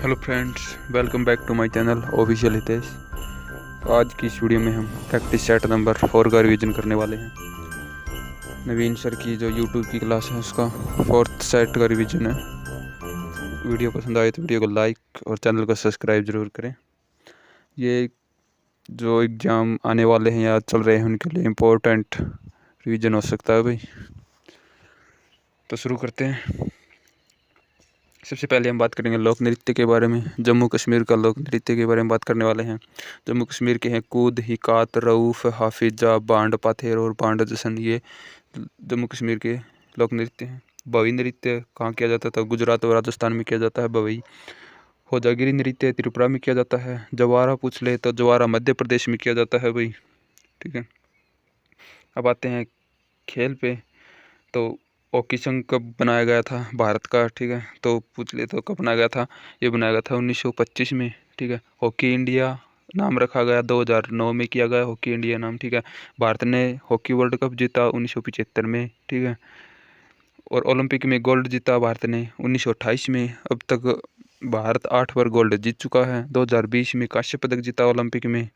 Hello friends, welcome back to my channel official Hitesh. तो आज की इस वीडियो में हम प्रैक्टिस सेट नंबर 4 का रिवीजन करने वाले हैं। नवीन सर की जो यूट्यूब की क्लास है उसका 4th सेट का रिवीजन है। वीडियो पसंद आए तो वीडियो को लाइक और चैनल को सब्सक्राइब ज़रूर करें। ये जो एग्ज़ाम आने वाले हैं या चल रहे हैं उनके लिए इम्पोर्टेंट रिवीजन हो सकता है भाई। तो शुरू करते हैं। सबसे पहले हम बात करेंगे लोक नृत्य के बारे में। जम्मू कश्मीर का लोक नृत्य के बारे में बात करने वाले हैं। जम्मू कश्मीर के हैं कूद, हिकात, रऊफ़, हाफिजा, बांड पाथेर और बांड जसन। ये जम्मू कश्मीर के लोक नृत्य हैं। बवई नृत्य कहाँ किया जाता था? गुजरात और राजस्थान में किया जाता है बवई। होजागिरी नृत्य त्रिपुरा में किया जाता है। जवारा पूछ ले तो जवारा मध्य प्रदेश में किया जाता है भाई। ठीक है, अब आते हैं खेल पे। तो हॉकी संघ कब बनाया गया था भारत का? ठीक है, तो पूछ ले तो कब बनाया गया था? ये बनाया गया था 1925 में। ठीक है, हॉकी इंडिया नाम रखा गया 2009 में किया गया हॉकी इंडिया नाम। ठीक है, भारत ने हॉकी वर्ल्ड कप जीता 1975 में। ठीक है, और ओलंपिक में गोल्ड जीता भारत ने 1928 में। अब तक भारत 8 बार गोल्ड जीत चुका है। 2020 में कांस्य पदक जीता ओलंपिक में।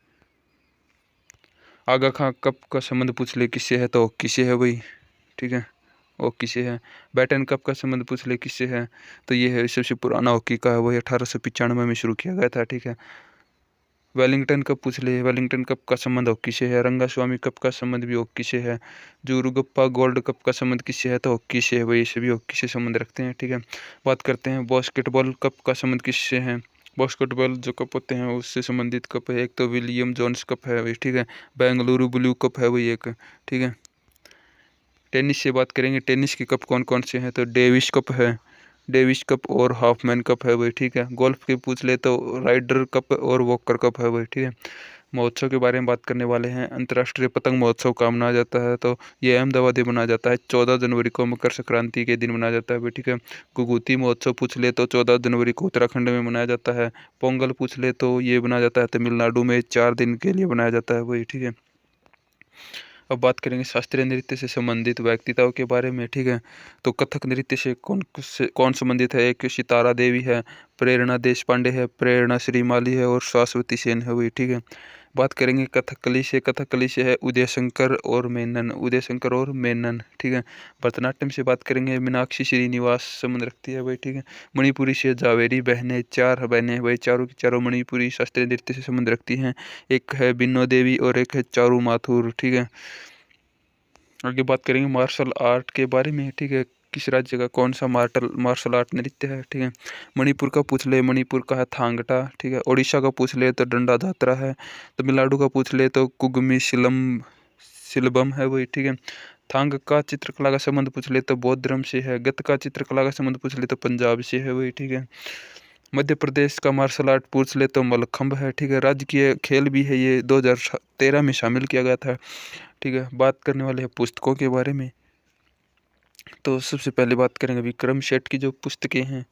आगा खां कप का संबंध पूछ ले किससे है? तो हॉकी से है भाई। ठीक है, हॉकी से है। बैटन कप का संबंध पूछ ले किससे है? तो ये है सबसे पुराना हॉकी का है, वही 1895 में शुरू किया गया था। ठीक है, वेलिंगटन कप पूछ ले, वेलिंगटन कप का संबंध हॉकी से है। रंगास्वामी कप का संबंध भी हॉकी से है। जोरुगप्पा गोल्ड कप का संबंध किससे है? तो हॉकी से है, वही सभी हॉकी से संबंध रखते हैं। ठीक है, बात करते हैं बास्केटबॉल कप का संबंध किससे है? बास्केटबॉल जो कप होते हैं उससे संबंधित कप है। एक तो विलियम जोन्स कप है वही। ठीक है, बेंगलुरु ब्लू कप है वही एक। ठीक है, टेनिस से बात करेंगे। टेनिस के कप कौन कौन से हैं? तो डेविस कप है, डेविस कप और हाफमैन कप है वही। ठीक है, गोल्फ के पूछ ले तो राइडर कप और वॉकर कप है वही। ठीक है, महोत्सव के बारे में बात करने वाले हैं। अंतर्राष्ट्रीय पतंग महोत्सव कहाँ मनाया जाता है? तो ये अहमदाबाद में मनाया जाता है। 14 जनवरी को मकर संक्रांति के दिन मनाया जाता है भाई। ठीक है, घुघुती महोत्सव पूछ ले तो 14 जनवरी को उत्तराखंड में मनाया जाता है। पोंगल पूछ ले तो ये मनाया जाता है तमिलनाडु में, 4 दिन के लिए मनाया जाता है भाई। ठीक है, अब बात करेंगे शास्त्रीय नृत्य से संबंधित व्यक्तिताओं के बारे में। ठीक है, तो कथक नृत्य से कौन संबंधित है? एक सितारा देवी है, प्रेरणा देश पांडे है, प्रेरणा श्रीमाली है और शाश्वती सेन है वही। ठीक है, बात करेंगे कथकली से। कथकली से है उदय शंकर और मेनन, उदय शंकर और मेनन। ठीक है, भरतनाट्यम से बात करेंगे मीनाक्षी श्रीनिवास संबंध रखती है भाई। ठीक है, मणिपुरी से जावेरी बहनें, 4 बहनें भाई, चारों की चारों मणिपुरी शास्त्रीय नृत्य से संबंध रखती हैं। एक है बिन्नो देवी और एक है चारू माथुर। ठीक है, आगे बात करेंगे मार्शल आर्ट के बारे में। ठीक है, किस राज्य का कौन सा मार्शल आर्ट नृत्य है? ठीक है, मणिपुर का पूछ ले, मणिपुर का है थांगटा। ठीक है, उड़ीसा का पूछ ले तो डंडा धात्रा है। तमिलनाडु का पूछ ले तो कुगमी सिलबम है वही। ठीक है, थांग का चित्रकला का संबंध पूछ ले तो बौद्ध धर्म से है। गत का चित्रकला का संबंध पूछ ले तो पंजाब से है वही। ठीक है, मध्य प्रदेश का मार्शल आर्ट पूछ ले तो मलखंब है। ठीक है, राजकीय खेल भी है, ये 2013 में शामिल किया गया था। ठीक है, बात करने वाले हैं पुस्तकों के बारे में। तो सबसे पहले बात करेंगे विक्रम सेठ की जो पुस्तकें हैं,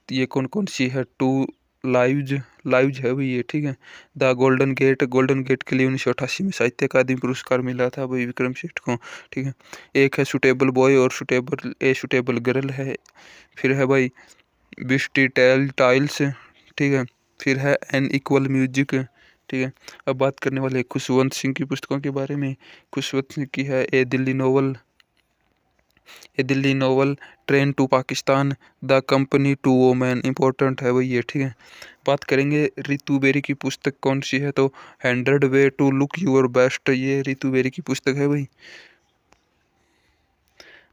ये कौन कौन सी है? टू लाइव्स है भाई ये। ठीक है, the golden gate, golden gate के लिए 1988 में साहित्य अकादमी पुरस्कार मिला था भाई विक्रम सेठ को। ठीक है, एक है सुटेबल बॉय और सुटेबल गर्ल है। फिर है भाई बिस्टी टाइल्स। ठीक है, फिर है एन इक्वल म्यूजिक। ठीक है, अब बात करने वाले खुशवंत सिंह की पुस्तकों के बारे में। खुशवंत सिंह की है a Delhi novel, train to Pakistan, the company to women, important है भाई ये। ठीक है, बात करेंगे रितु बेरी की पुस्तक कौन सी है? तो 100 way to look your best, ये रितु बेरी की पुस्तक है भाई।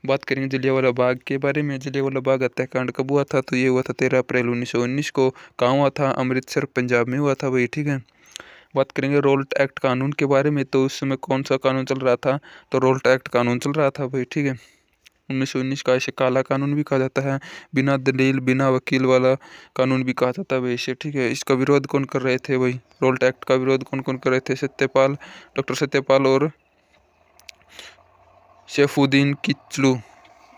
बात करेंगे जलियांवाला बाग के बारे में। जलियांवाला बाग हत्याकांड कब हुआ था? तो ये हुआ था 13 अप्रैल 1919 को। कहाँ हुआ था? अमृतसर पंजाब में हुआ था भाई। ठीक है, बात करेंगे रोल्ट एक्ट कानून के बारे में। तो उस समय कौन सा कानून चल रहा था? तो रोल्ट एक्ट कानून चल रहा था भाई। ठीक है, 1919 का इसे काला कानून भी कहा जाता है। बिना दलील बिना वकील वाला कानून भी कहा जाता है भाई इसे। ठीक है, इसका विरोध कौन कर रहे थे भाई? रोल्ट एक्ट का विरोध कौन कौन कर रहे थे? डॉक्टर सत्यपाल और सैफुद्दीन किचलू।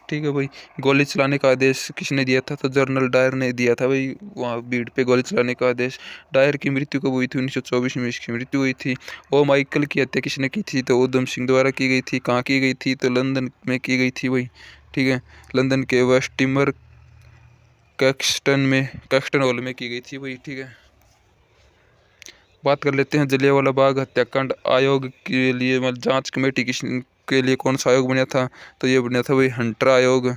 ठीक है भाई, गोली चलाने का आदेश किसने दिया था? तो जनरल डायर ने दिया था भाई, वहाँ भीड़ पे गोली चलाने का आदेश। डायर की मृत्यु कब हुई थी? 1924 में इसकी मृत्यु हुई थी। ओ माइकल की हत्या किसने की थी? तो उधम सिंह द्वारा की गई थी। कहाँ की गई थी? तो लंदन में की गई थी भाई। ठीक है, लंदन के वेस्टिमर कैक्सटन हॉल में की गई थी वही, ठीक है। बात कर लेते हैं जलियांवाला बाग हत्याकांड आयोग के लिए, मतलब जांच कमेटी के लिए कौन सा आयोग बना था, तो ये बना था वही हंटर आयोग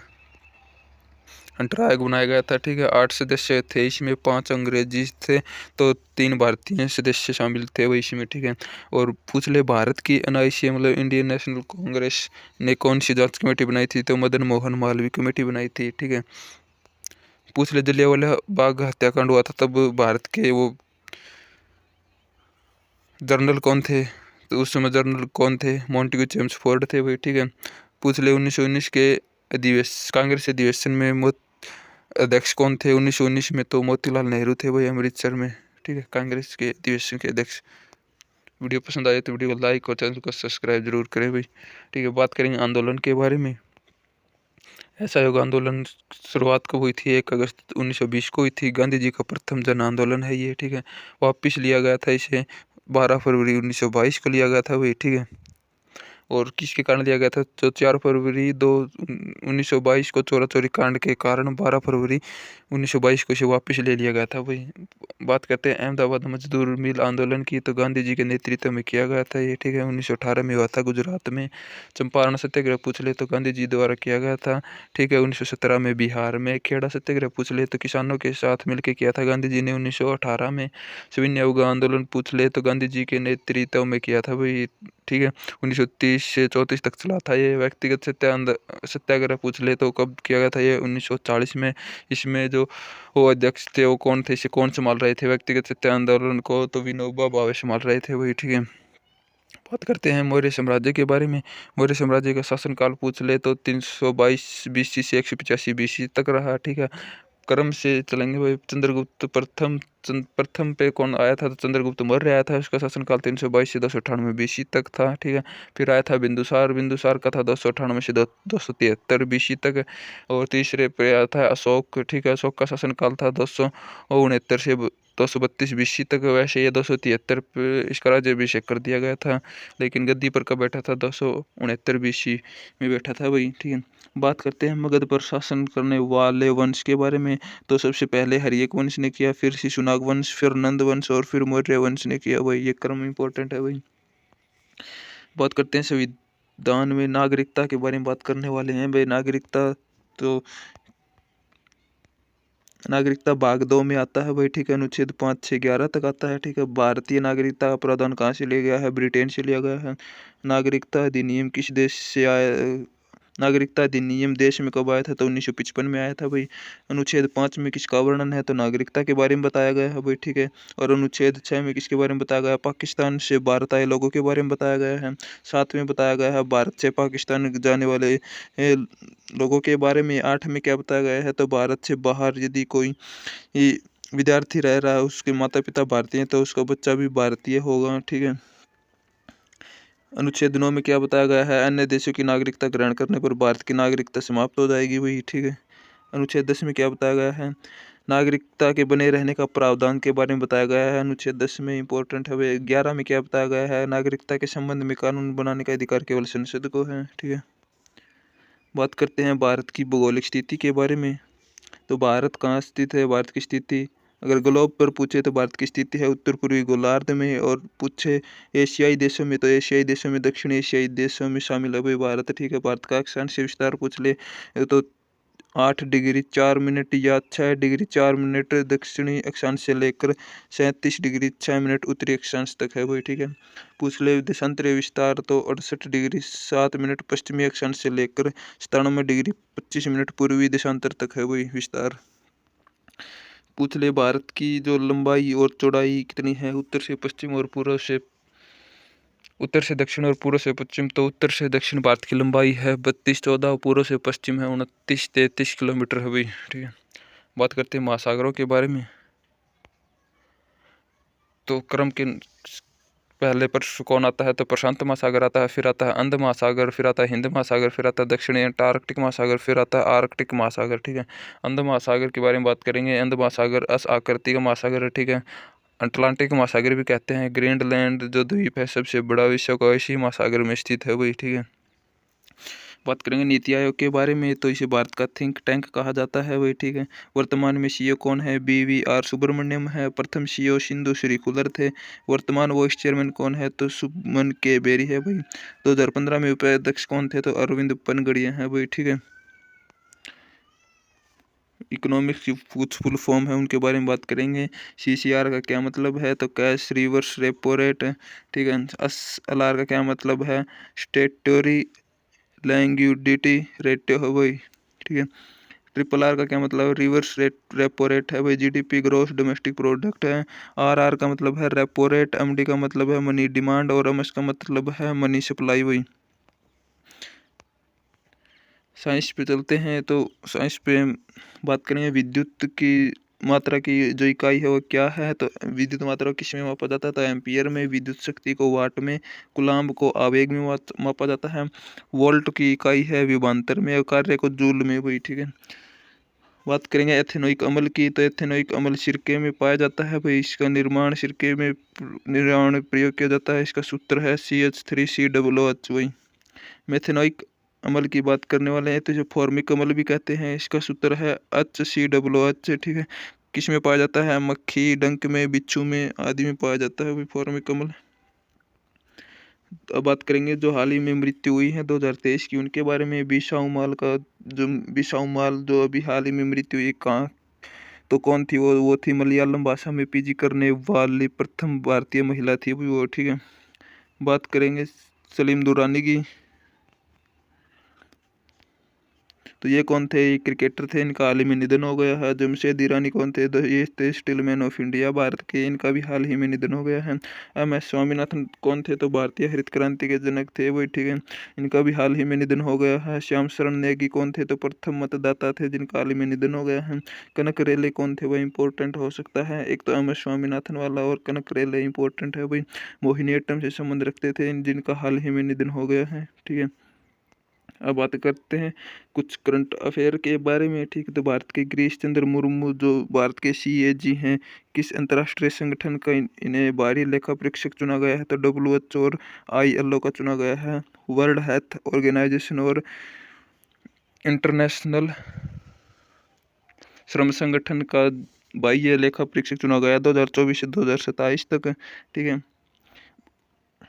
बनाया गया था, ठीक है। 8 सदस्य थे इसमें, 5 अंग्रेजी थे तो 3 भारतीय सदस्य शामिल थे वही इसमें, ठीक है। और पूछ ले भारत की एनआईसी मतलब इंडियन नेशनल कांग्रेस ने कौन सी जांच कमेटी बनाई थी, तो मदन मोहन मालवीय कमेटी बनाई थी, ठीक है। पूछ ले जलियांवाला बाग हत्याकांड हुआ था तब भारत के वो जर्नल कौन थे, तो उस समय जर्नल कौन थे, मॉन्टेग्यू चेम्सफोर्ड थे वही, ठीक है। पूछ ले 1919 के कांग्रेस अधिवेशन में अध्यक्ष कौन थे, 1919 में तो मोतीलाल नेहरू थे वही अमृतसर में, ठीक है, कांग्रेस के अधिवेशन के अध्यक्ष। वीडियो पसंद आए तो वीडियो को लाइक और चैनल को सब्सक्राइब जरूर करें भाई, ठीक है। बात करेंगे आंदोलन के बारे में। असहयोग आंदोलन शुरुआत कब हुई थी, 1 अगस्त 1920 को हुई थी। गांधी जी का प्रथम जन आंदोलन है ये, ठीक है। वापिस लिया गया था इसे 12 फरवरी 1922 को लिया गया था वही, ठीक है। और किसके कारण लिया गया था, तो 4 फरवरी 1922 को चोरा चोरी कांड के कारण 12 फरवरी 1922 को इसे वापस ले लिया गया था वही। बात करते हैं अहमदाबाद मजदूर मिल आंदोलन की, तो गांधी जी के नेतृत्व में किया गया था ये, ठीक है। 1918 में हुआ था गुजरात में। चंपारण सत्याग्रह पूछ ले तो गांधी जी द्वारा किया गया था, ठीक है। 1917 में बिहार में। खेड़ा सत्याग्रह पूछ ले तो किसानों के साथ मिलकर किया था गांधी जी ने 1918 में। सविनय अवज्ञा आंदोलन पूछ ले तो गांधी जी के नेतृत्व में किया था वही, ठीक है। 1930 से 34 तक चला था ये। व्यक्तिगत सत्याग्रह पूछ ले तो कब किया गया था ये, 1940 में। इसमें जो वो अध्यक्ष थे वो कौन थे, इसे कौन संभाल रहे थे व्यक्तिगत सत्य आंदोलन को, तो विनोबा भावे संभाल रहे थे वही, ठीक है। बात करते हैं मौर्य साम्राज्य के बारे में। मौर्य साम्राज्य का शासनकाल पूछ ले तो 322 बीसी से 185 बीसी तक रहा, ठीक है। क्रम से चलेंगे भाई। चंद्रगुप्त प्रथम पे कौन आया था, तो चंद्रगुप्त मौर्य आया था। उसका शासनकाल 322 से 298 बीसी तक था, ठीक है। फिर आया था बिंदुसार का था 298 से 273 बीसी तक। और तीसरे पे आया था अशोक, ठीक है। अशोक का शासनकाल था 269 से 232 बीसी तक। वैसे ये 273 पे इसका राज्याभिषेक कर दिया गया था, लेकिन गद्दी पर कब बैठा था, 269 बीसी में बैठा था वही, ठीक है। बात करते हैं मगध पर शासन करने वाले वंश के बारे में। तो सबसे पहले हर्यक वंश ने किया, फिर शिशुनाग वंश, फिर नंद वंश और फिर मौर्य वंश ने किया भाई। ये क्रम इंपॉर्टेंट है भाई। बात करते हैं संविधान में नागरिकता के बारे में बात करने वाले हैं भाई। नागरिकता भाग 2 में आता है भाई, ठीक है। अनुच्छेद 5 से 11 तक आता है, ठीक है। भारतीय नागरिकता का प्रावधान कहाँ से लिया गया है, ब्रिटेन से लिया गया है। नागरिकता अधिनियम किस देश से आया, नागरिकता अधिनियम देश में कब आया था, तो 1955 में आया था भाई। अनुच्छेद 5 में किसका वर्णन है, तो नागरिकता के बारे में बताया गया है भाई, ठीक है। और अनुच्छेद 6 में किसके बारे में बताया गया है, पाकिस्तान से भारत आए लोगों के बारे में बताया गया है। 7 में बताया गया है भारत से पाकिस्तान जाने वाले लोगों के बारे में। 8 में क्या बताया गया है, तो भारत से बाहर यदि कोई विद्यार्थी रह रहा है, उसके माता पिता भारतीय हैं, तो उसका बच्चा भी भारतीय होगा, ठीक है। अनुच्छेद 9 में क्या बताया गया है, अन्य देशों की नागरिकता ग्रहण करने पर भारत की नागरिकता समाप्त हो जाएगी वही, ठीक है। अनुच्छेद 10 में क्या बताया गया है, नागरिकता के बने रहने का प्रावधान के बारे में बताया गया है। अनुच्छेद 10 में इंपॉर्टेंट है। 11 में क्या बताया गया है, नागरिकता के संबंध में कानून बनाने का अधिकार केवल संसद को है, ठीक है। बात करते हैं भारत की भौगोलिक स्थिति के बारे में। तो भारत कहाँ स्थित है, भारत की स्थिति अगर ग्लोब पर पूछे तो भारत की स्थिति है उत्तर पूर्वी गोलार्ध में। और पूछे एशियाई देशों में, तो एशियाई देशों में दक्षिण एशियाई देशों में शामिल है भाई भारत, ठीक है। भारत का अक्षांश विस्तार पूछ ले तो 8 डिग्री 4 मिनट या 6 डिग्री 4 मिनट दक्षिणी अक्षांश से लेकर 37 डिग्री 6 मिनट उत्तरी अक्षांश तक है भाई, ठीक है। पूछ ले देशांतरीय विस्तार, तो 68 डिग्री 7 मिनट पश्चिमी अक्षांश से लेकर 97 डिग्री 25 मिनट पूर्वी देशांतर तक है भाई विस्तार। पूछ ले भारत की जो लंबाई और चौड़ाई कितनी है, उत्तर से दक्षिण और पूर्व से पश्चिम। तो उत्तर से दक्षिण भारत की लंबाई है 32-14 और पूर्व से पश्चिम है 29-33 किलोमीटर है भाई, ठीक है। बात करते हैं महासागरों के बारे में। तो क्रम के पहले पर कौन आता है, तो प्रशांत महासागर आता है, फिर आता है अंध महासागर, फिर आता है हिंद महासागर, फिर आता है दक्षिणी अंटार्कटिक महासागर, फिर आता है आर्कटिक महासागर, ठीक है। अंध महासागर के बारे में बात करेंगे। अंध महासागर आकृति का महासागर है, ठीक है। अटलांटिक महासागर भी कहते हैं। ग्रीनलैंड जो द्वीप है सबसे बड़ा विश्व का इसी महासागर में स्थित है वही, ठीक है। बात करेंगे नीति आयोग के बारे में, तो इसे भारत का थिंक टैंक कहा जाता है वही, ठीक है। वर्तमान में सीईओ कौन है? BVR सुब्रमण्यम है। प्रथम सीईओ सिंधु श्री खुलर थे। वर्तमान वाइस चेयरमैन कौन है? तो सुमन के बेरी है भाई। 2015 में उपाध्यक्ष कौन थे? तो अरविंद पनगड़िया है भाई, ठीक है। इकोनॉमिक्स की कुछ फुल फॉर्म है, उनके बारे में बात करेंगे। CCR का क्या मतलब है? तो कैश रिवर्स रेपो रेट, ठीक है। SLR का क्या मतलब है? स्टेटरी लिक्विडिटी रेट है भाई, ठीक है। RRR का क्या मतलब है? रिवर्स रेट रेपो रेट है भाई। GDP ग्रोस डोमेस्टिक प्रोडक्ट है। RR का मतलब है रेपो रेट। MD का मतलब है मनी डिमांड और MS का मतलब है मनी सप्लाई भाई। साइंस पे चलते हैं, तो साइंस पे बात करेंगे विद्युत की मात्रा की जो इकाई है वो क्या है? तो विद्युत मात्रा किस में मापा जाता है? तो एम्पियर में। विद्युत शक्ति को वाट में। कुलाम्ब को आवेग में मापा जाता है। वोल्ट की इकाई है विभवांतर में और कार्य को जूल में भाई, ठीक है। बात करेंगे एथेनोइक अम्ल की, तो एथेनोइक अम्ल सिरके में पाया जाता है भाई। इसका निर्माण सिरके में निर्माण प्रयोग किया जाता है। इसका सूत्र है CH3COOH भाई। मेथेनोइक अम्ल की बात करने वाले हैं, तो जो फॉर्मिक अम्ल भी कहते हैं, इसका सूत्र है HCOOH, ठीक है। किस में पाया जाता है? मक्खी, डंक में, बिच्छू में आदि में पाया जाता है भाई फॉर्मिक अम्ल। अब बात करेंगे जो हाल ही में मृत्यु हुई है 2023 की, उनके बारे में। बिसाऊ माल जो अभी हाल ही में मृत्यु हुई, कहाँ तो कौन थी वो थी मलयालम भाषा में PG करने वाली प्रथम भारतीय महिला थी वो, ठीक है। बात करेंगे सलीम दुरानी की, तो ये कौन थे? ये क्रिकेटर थे, इनका हाल ही में निधन हो गया है। जमशेद ईरानी कौन थे? तो ये थे steel man of India Bharat के, इनका भी हाल ही में निधन हो गया है। MS स्वामीनाथन कौन थे? तो भारतीय हरित क्रांति के जनक थे वही, ठीक है। इनका भी हाल ही में निधन हो गया है। श्याम शरण नेगी कौन थे? तो प्रथम मतदाता थे, जिनका हाल ही में निधन हो गया है। कनक रेले कौन थे? वह इंपॉर्टेंट हो सकता है, एक तो MS स्वामीनाथन वाला और कनक रेले इंपॉर्टेंट है भाई। मोहिनीअट्टम से संबंध रखते थे, जिनका हाल ही में निधन हो गया है, ठीक है। अब बात करते हैं कुछ करंट अफेयर के बारे में, ठीक है। तो भारत के गिरीश चंद्र मुर्मू जो भारत के CAG हैं, किस अंतर्राष्ट्रीय संगठन का इन्हें बाहरी लेखा परीक्षक चुना गया है? तो WHO और ILO का चुना गया है। वर्ल्ड हेल्थ ऑर्गेनाइजेशन और इंटरनेशनल श्रम संगठन का बाह्य लेखा परीक्षक चुना गया 2024 से 2027 तक, ठीक है।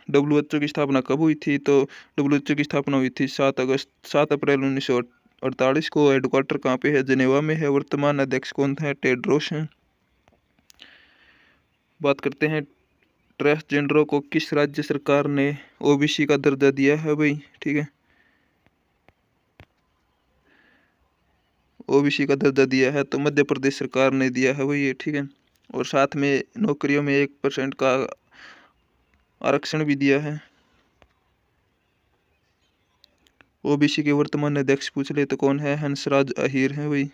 WHO की स्थापना कब हुई थी? तो WHO की स्थापना हुई थी 7 अप्रैल 1948 को। हेडक्वार्टर कहाँ पे है? जिनेवा में है। वर्तमान अध्यक्ष कौन है? टेड्रोस हैं। बात करते हैं ट्रांसजेंडरों को किस राज्य सरकार ने OBC का दर्जा दिया है भाई, ठीक है। OBC का दर्जा दिया है तो मध्य प्रदेश सरकार ने दिया है भाई ये, ठीक है। और साथ में नौकरियों में 1% का आरक्षण भी दिया है। OBC के वर्तमान अध्यक्ष पूछ ले तो कौन है? हंसराज अहीर है भाई।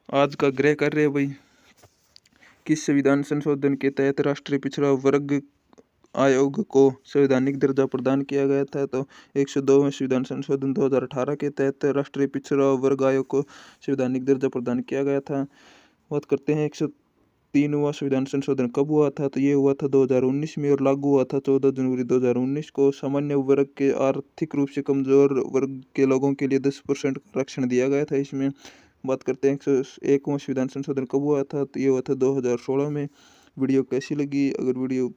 आज का गृह कार्य भाई, किस संविधान संशोधन के तहत राष्ट्रीय पिछड़ा वर्ग आयोग को संवैधानिक दर्जा प्रदान किया गया था? तो 102वें संविधान संशोधन 2018 के तहत राष्ट्रीय पिछड़ा वर्ग आयोग को संवैधानिक दर्जा प्रदान किया गया था। बात करते हैं 103वां संविधान संशोधन कब हुआ था? तो ये हुआ था 2019 में और लागू हुआ था 14 जनवरी 2019 को। सामान्य वर्ग के आर्थिक रूप से कमजोर वर्ग के लोगों के लिए 10% का आरक्षण दिया गया था इसमें। बात करते हैं 101वां संविधान संशोधन कब हुआ था? तो ये हुआ था 2016 में। वीडियो कैसी लगी? अगर वीडियो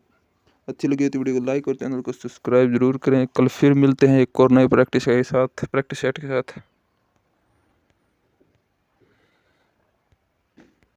अच्छी लगी तो वीडियो को लाइक और चैनल को सब्सक्राइब जरूर करें। कल फिर मिलते हैं एक और नए प्रैक्टिस सेट के साथ।